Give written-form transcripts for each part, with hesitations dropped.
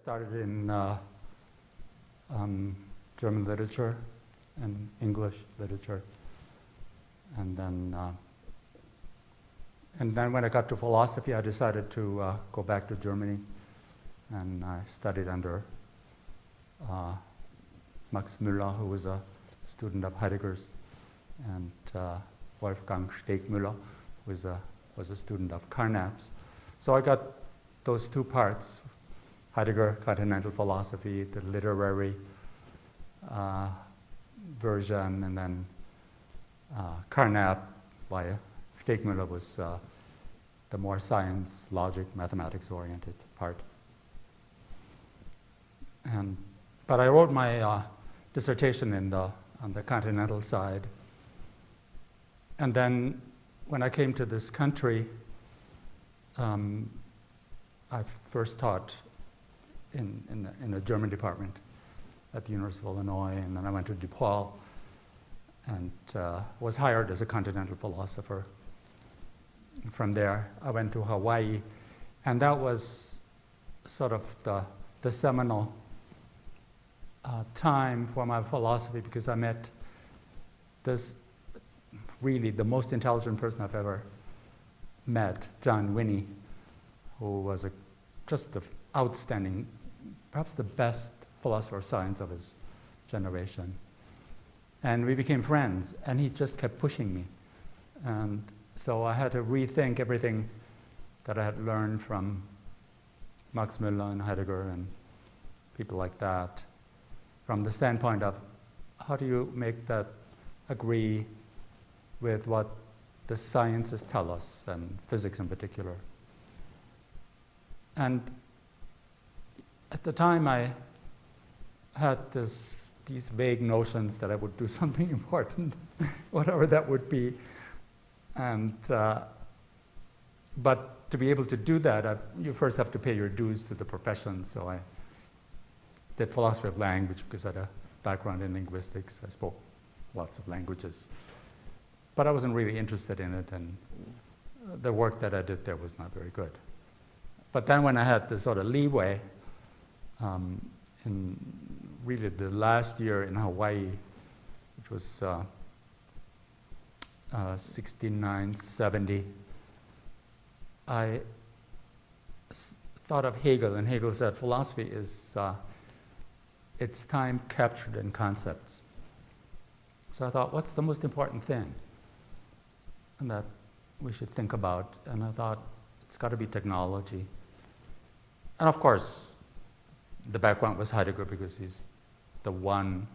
started in German literature and English literature, and then when I got to philosophy, I decided to go back to Germany, and I studied under Max Müller, who was a student of Heidegger's, and Wolfgang Stegmüller, who was a student of Carnap's. So I got those two parts, Heidegger, continental philosophy, the literary version, and then Carnap by Stegmüller was the more science, logic, mathematics-oriented part. But I wrote my dissertation on the continental side. And then when I came to this country, I first taught in a German department at the University of Illinois, and then I went to DePaul and was hired as a continental philosopher. From there, I went to Hawaii, and that was sort of the seminal time for my philosophy, because I met this really the most intelligent person I've ever met, John Winnie, who was just an outstanding, perhaps the best philosopher of science of his generation. And we became friends, and he just kept pushing me. And so I had to rethink everything that I had learned from Max Müller and Heidegger and people like that, from the standpoint of how do you make that agree with what the sciences tell us, and physics in particular. And at the time I had these vague notions that I would do something important, whatever that would be. And but to be able to do that, you first have to pay your dues to the profession. So I did philosophy of language because I had a background in linguistics. I spoke lots of languages. But I wasn't really interested in it, and the work that I did there was not very good. But then when I had this sort of leeway, in really the last year in Hawaii, which was 69, 70, I thought of Hegel, and Hegel said philosophy is its time captured in concepts. So I thought, what's the most important thing that we should think about? And I thought, it's got to be technology. And of course, the background was Heidegger, because he's the one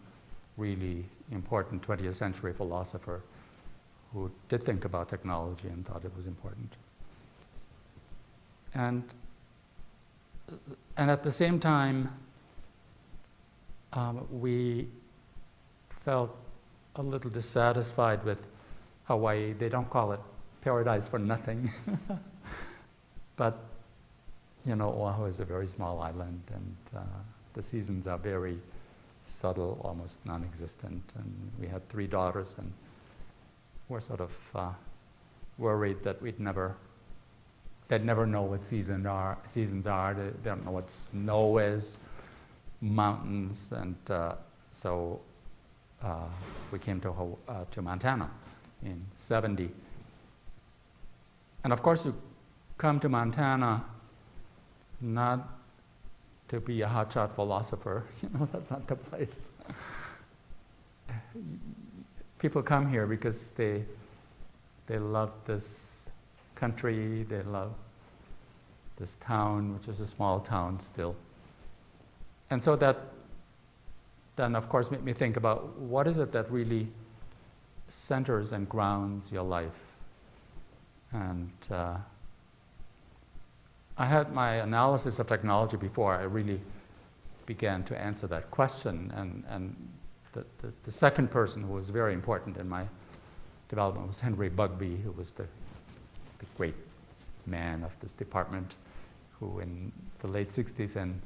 really important 20th century philosopher who did think about technology and thought it was important. And at the same time, we felt a little dissatisfied with Hawaii. They don't call it paradise for nothing. But, you know, Oahu is a very small island, and the seasons are very subtle, almost non-existent. And we had 3 daughters, and we're sort of worried that they'd never know what seasons are. They don't know what snow is, mountains, and so we came to Montana in 70. And of course, you come to Montana not to be a hotshot philosopher. You know, that's not the place. People come here because they love this country, they love this town, which is a small town still. And so that then, of course, made me think about what is it that really centers and grounds your life. And I had my analysis of technology before I really began to answer that question. And the second person who was very important in my development was Henry Bugbee, who was the great man of this department, who in the late 60s and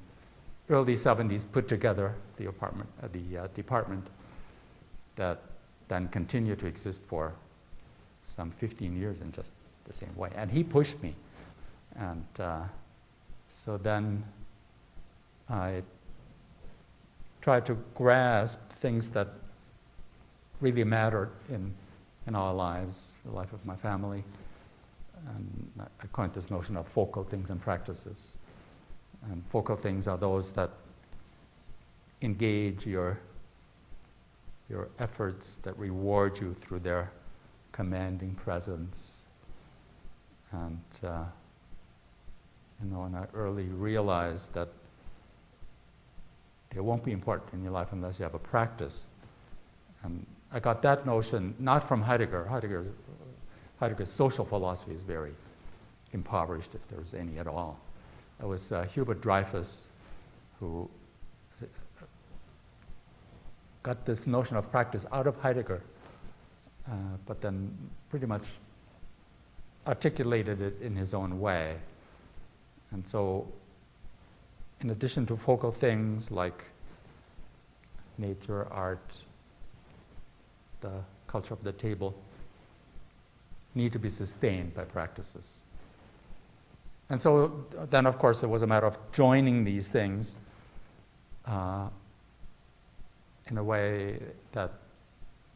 early 70s put together the department that then continued to exist for some 15 years in just the same way. And he pushed me. And so then I tried to grasp things that really mattered in our lives, the life of my family. And I coined this notion of focal things and practices. And focal things are those that engage your efforts, that reward you through their commanding presence. And and I early realized that they won't be important in your life unless you have a practice. And I got that notion not from Heidegger. Heidegger's social philosophy is very impoverished, if there's any at all. It was Hubert Dreyfus who got this notion of practice out of Heidegger, but then pretty much articulated it in his own way. And so, in addition to focal things like nature, art, the culture of the table, need to be sustained by practices. And so then, of course, it was a matter of joining these things in a way that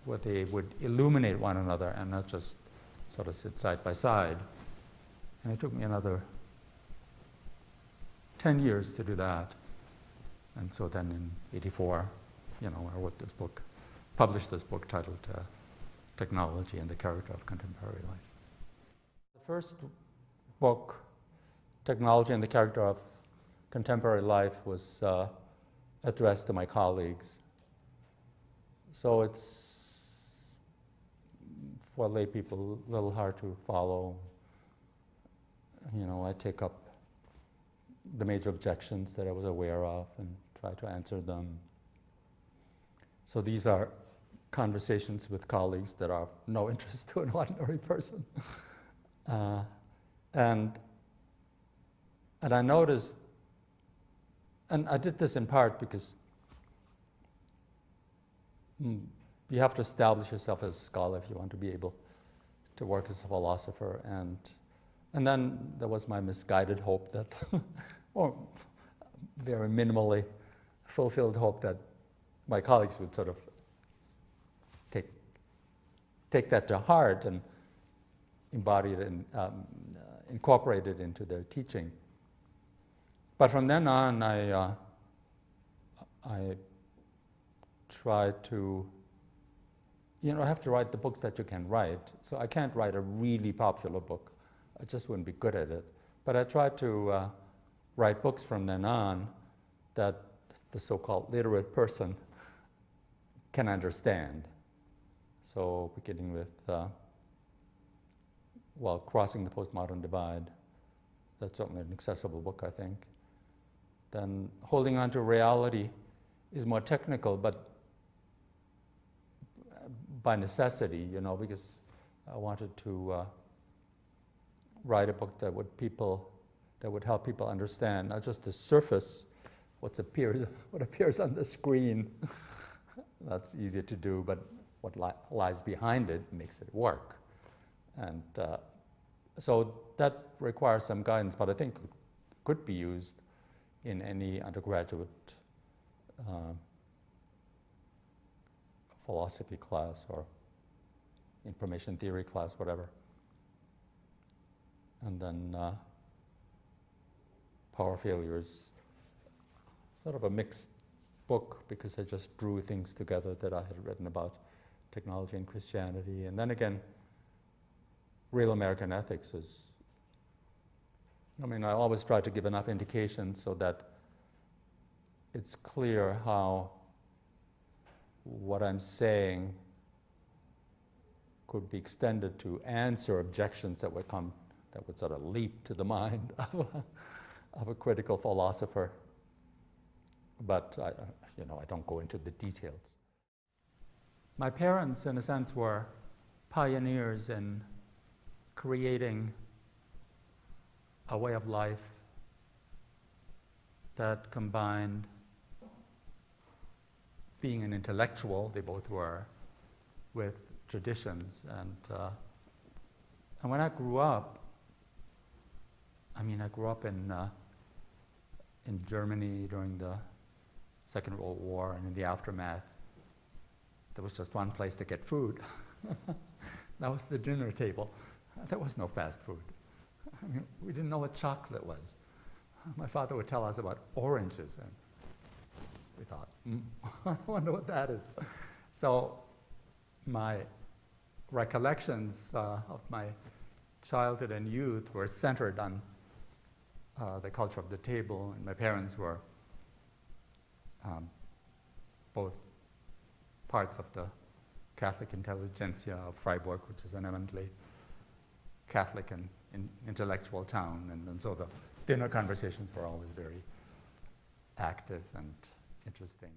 where they would illuminate one another and not just sort of sit side by side. And it took me another 10 years to do that. And so then in '84, I wrote this book, published this book titled Technology and the Character of Contemporary Life. The first book, Technology and the Character of Contemporary Life, was addressed to my colleagues. So it's, for lay people, a little hard to follow. I take up the major objections that I was aware of and try to answer them. So these are conversations with colleagues that are of no interest to an ordinary person. And I noticed, and I did this in part because you have to establish yourself as a scholar if you want to be able to work as a philosopher. And then there was my misguided hope that, or very minimally fulfilled hope that my colleagues would sort of take that to heart and embody it and incorporate it into their teaching. But from then on, I tried to, I have to write the books that you can write. So I can't write a really popular book. I just wouldn't be good at it. But I tried to write books from then on that the so-called literate person can understand. So beginning with, Crossing the Postmodern Divide. That's certainly an accessible book, I think. Then Holding On to Reality is more technical, but by necessity, because I wanted to write a book that would help people understand not just the surface, what appears on the screen. That's easier to do, but what lies behind it makes it work. And so that requires some guidance, but I think it could be used in any undergraduate philosophy class or information theory class, whatever. And then Power Failure is sort of a mixed book because I just drew things together that I had written about technology and Christianity. And then again, Real American Ethics is, I always try to give enough indication so that it's clear how what I'm saying could be extended to answer objections that would sort of leap to the mind of a critical philosopher. But I don't go into the details. My parents, in a sense, were pioneers in creating a way of life that combined being an intellectual, they both were, with traditions. And when I grew up, I grew up in in Germany during the Second World War and in the aftermath, there was just one place to get food. That was the dinner table. There was no fast food. I mean, we didn't know what chocolate was. My father would tell us about oranges, and we thought, I wonder what that is. So my recollections of my childhood and youth were centered on the culture of the table, and my parents were both parts of the Catholic intelligentsia of Freiburg, which is an eminently Catholic and intellectual town, and so the dinner conversations were always very active and interesting.